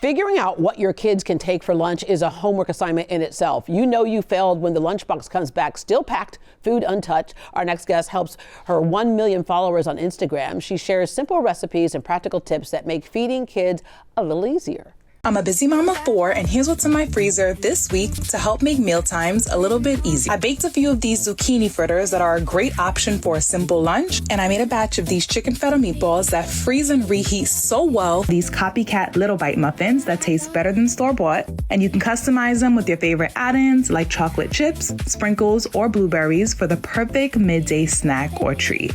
Figuring out what your kids can take for lunch is a homework assignment in itself. You know you failed when the lunchbox comes back still packed, food untouched. Our next guest helps her 1 million followers on Instagram. She shares simple recipes and practical tips that make feeding kids a little easier. I'm a busy mom of 4, and here's what's in my freezer this week to help make mealtimes a little bit easier. I baked a few of these zucchini fritters that are a great option for a simple lunch, and I made a batch of these chicken feta meatballs that freeze and reheat so well. These copycat little bite muffins that taste better than store-bought, and you can customize them with your favorite add-ins like chocolate chips, sprinkles, or blueberries for the perfect midday snack or treat.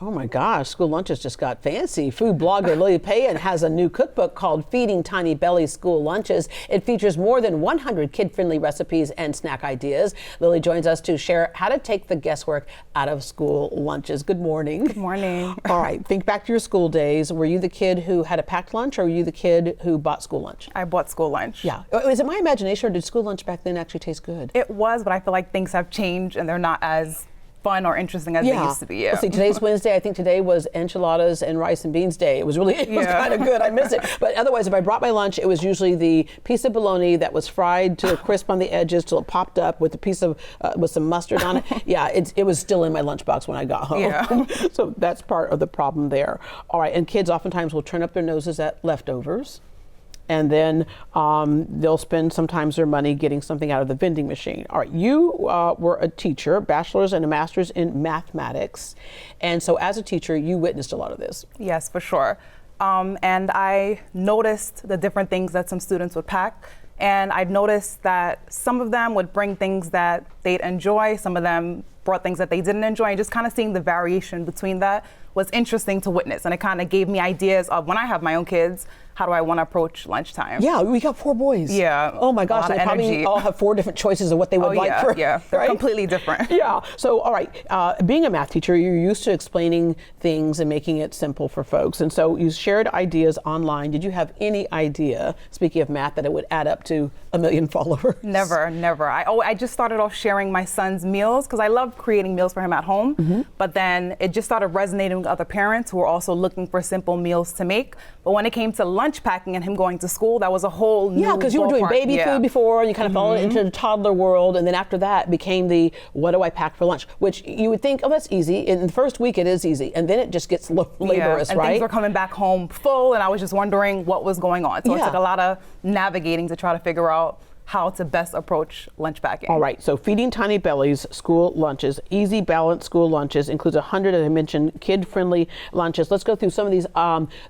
Oh my gosh, school lunches just got fancy. Food blogger Lily Payen has a new cookbook called Feeding Tiny Bellies School Lunches. It features more than 100 kid-friendly recipes and snack ideas. Lily joins us to share how to take the guesswork out of school lunches. Good morning. Good morning. All right, think back to your school days. Were you the kid who had a packed lunch, or were you the kid who bought school lunch? I bought school lunch. Yeah. Was it my imagination, or did school lunch back then actually taste good? It was, but I feel like things have changed and they're not as fun or interesting as they used to be. Yeah. Well, see, today's Wednesday. I think today was enchiladas and rice and beans day. It was really, it was kind of good. I miss it. But otherwise, if I brought my lunch, it was usually the piece of bologna that was fried to a crisp on the edges till it popped up with a piece of, with some mustard on it. Yeah, it was still in my lunchbox when I got home. Yeah. So that's part of the problem there. All right, and kids oftentimes will turn up their noses at leftovers. And then they'll spend sometimes their money getting something out of the vending machine. All right, you were a teacher, bachelor's and a master's in mathematics. And so as a teacher, you witnessed a lot of this. Yes, for sure. And I noticed the different things that some students would pack. And I'd noticed that some of them would bring things that they'd enjoy, some of them brought things that they didn't enjoy, and just kind of seeing the variation between that was interesting to witness. And it kind of gave me ideas of when I have my own kids, how do I want to approach lunchtime? Yeah, we got 4 boys. Yeah. Oh my gosh, they probably all have 4 different choices of what they would like for. Yeah, they're right? completely different. Yeah, so all right, being a math teacher, you're used to explaining things and making it simple for folks. And so you shared ideas online. Did you have any idea, speaking of math, that it would add up to 1 million followers? Never, never. I just started off sharing my son's meals because I love creating meals for him at home. Mm-hmm. But then it just started resonating with other parents who were also looking for simple meals to make. But when it came to lunch packing and him going to school, that was a whole new because you were doing baby food before, and you kind of followed into the toddler world, and then after that became the what do I pack for lunch, which you would think, oh, that's easy. In the first week it is easy, and then it just gets laborious, and right? Things were coming back home full, and I was just wondering what was going on. So it took a lot of navigating to try to figure out how to best approach lunch packing. All right, so Feeding Tiny Bellies School Lunches, easy balanced school lunches, includes 100, as I mentioned, kid-friendly lunches. Let's go through some of these.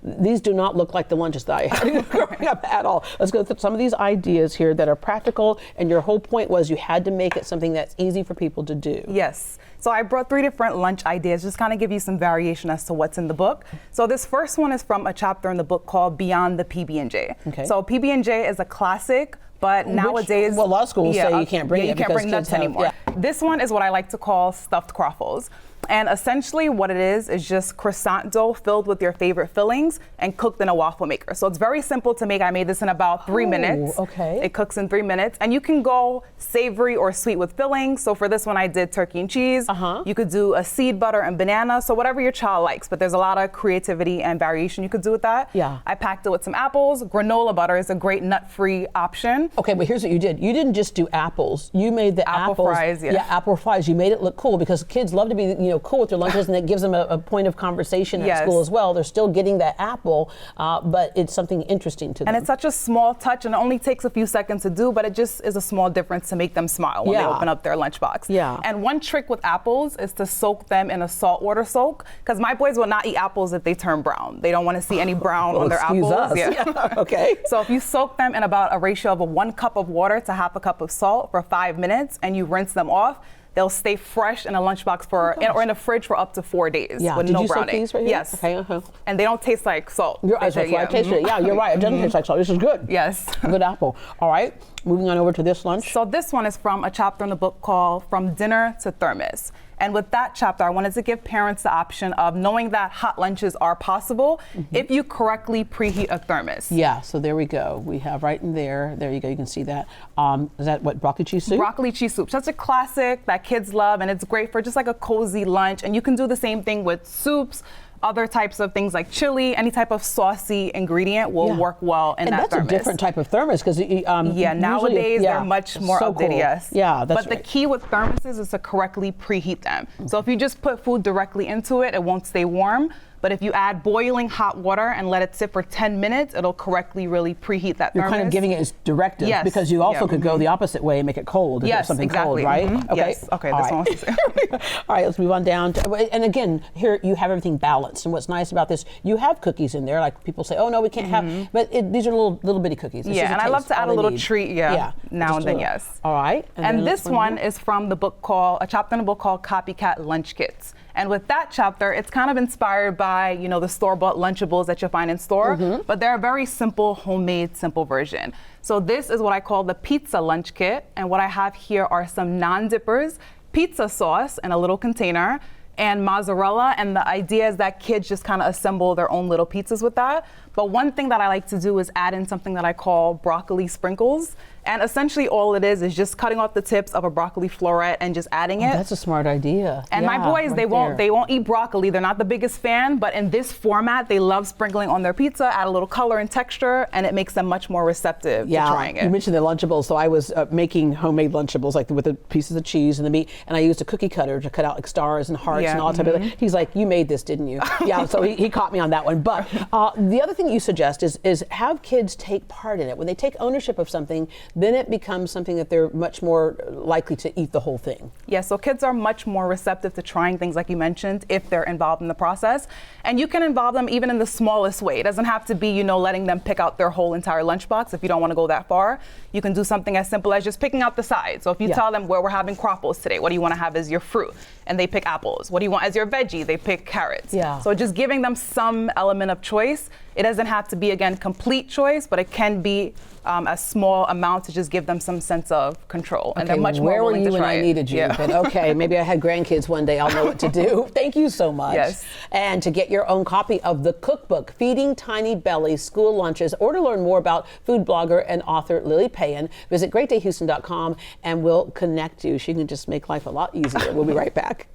These do not look like the lunches that I had growing up at all. Let's go through some of these ideas here that are practical, and your whole point was you had to make it something that's easy for people to do. Yes. So I brought 3 different lunch ideas, just kind of give you some variation as to what's in the book. So this first one is from a chapter in the book called Beyond the PB&J. Okay. So PB&J is a classic, but nowadays, well, a lot of schools say you can't bring it. You can't bring nuts anymore. Yeah. This one is what I like to call stuffed croffles. And essentially what it is just croissant dough filled with your favorite fillings and cooked in a waffle maker. So it's very simple to make. I made this in about 3 minutes. Okay. It cooks in 3 minutes. And you can go savory or sweet with fillings. So for this one, I did turkey and cheese. You could do a seed butter and banana. So whatever your child likes. But there's a lot of creativity and variation you could do with that. Yeah. I packed it with some apples. Granola butter is a great nut-free option. Okay, but here's what you did. You didn't just do apples. You made the apple fries. Yeah, apple fries. You made it look cool because kids love to be, cool with their lunches, and it gives them a point of conversation at school as well. They're still getting that apple, but it's something interesting to them. And it's such a small touch, and it only takes a few seconds to do, but it just is a small difference to make them smile when they open up their lunchbox. Yeah. And one trick with apples is to soak them in a saltwater soak, because my boys will not eat apples if they turn brown. They don't want to see any brown on their apples. Us. Yeah. Okay. So if you soak them in about a ratio of 1 cup of water to half a cup of salt for 5 minutes, and you rinse them off, they'll stay fresh in a lunchbox or in the fridge for up to 4 days with Did no you browning. Soak these right here? Yes. Okay. And they don't taste like salt. I tasted it. Yeah, you're right. It doesn't taste like salt. This is good. Yes. Good apple. All right. Moving on over to this lunch. So this one is from a chapter in the book called From Dinner to Thermos. And with that chapter, I wanted to give parents the option of knowing that hot lunches are possible if you correctly preheat a thermos. Yeah, so there we go. We have right in there. There you go. You can see that. Is that what, broccoli cheese soup? Broccoli cheese soup. Such a classic that kids love, and it's great for just like a cozy lunch. And you can do the same thing with soups, other types of things like chili, any type of saucy ingredient will work well in and that that's thermos. a different type of thermos because Nowadays they're much more so updated. cool. Yes. Yeah, that's But the key with thermoses is to correctly preheat them. So if you just put food directly into it, it won't stay warm. But if you add boiling hot water and let it sit for 10 minutes, it'll correctly really preheat that You're thermos. kind of giving it as directive Yes. because you also could go the opposite way and make it cold. If Yes, there's something exactly. cold, right? Mhm. Okay. Yes. Okay, All this one right. was All right, let's move on down to, and again, here you have everything balanced. And what's nice about this, you have cookies in there. Like people say, oh no, we can't have, but these are little bitty cookies. It's just Yeah, and I love taste, to add all a they little need. treat, now just and a then, little. yes. All right. And then this let's one is from the book called, a chapter in a book called Copycat Lunch Kits. And with that chapter, it's kind of inspired by, the store-bought Lunchables that you'll find in store, but they're a very simple, homemade, simple version. So this is what I call the pizza lunch kit. And what I have here are some non-dippers, pizza sauce in a little container, and mozzarella. And the idea is that kids just kind of assemble their own little pizzas with that. But one thing that I like to do is add in something that I call broccoli sprinkles. And essentially all it is just cutting off the tips of a broccoli floret and just adding it. That's a smart idea. And my boys, they won't eat broccoli. They're not the biggest fan, but in this format, they love sprinkling on their pizza, add a little color and texture, and it makes them much more receptive to trying it. You mentioned the Lunchables, so I was making homemade Lunchables, like with the pieces of cheese and the meat, and I used a cookie cutter to cut out like stars and hearts and all type of. He's like, "You made this, didn't you?" Yeah, so he caught me on that one. But the other thing you suggest is have kids take part in it. When they take ownership of something, then it becomes something that they're much more likely to eat the whole thing. Yeah, so kids are much more receptive to trying things like you mentioned if they're involved in the process. And you can involve them even in the smallest way. It doesn't have to be, letting them pick out their whole entire lunchbox if you don't want to go that far. You can do something as simple as just picking out the sides. So if you tell them where we're having cropples today, what do you want to have as your fruit? And they pick apples. What do you want as your veggie? They pick carrots. Yeah. So just giving them some element of choice. It doesn't have to be, again, complete choice, but it can be a small amount to just give them some sense of control. And they're much more willing to try it. Where were you when I needed you? But okay, maybe I had grandkids one day. I'll know what to do. Thank you so much. Yes. And to get your own copy of the cookbook, Feeding Tiny Bellies School Lunches, or to learn more about food blogger and author Lily Payen, visit greatdayhouston.com and we'll connect you. She can just make life a lot easier. We'll be right back.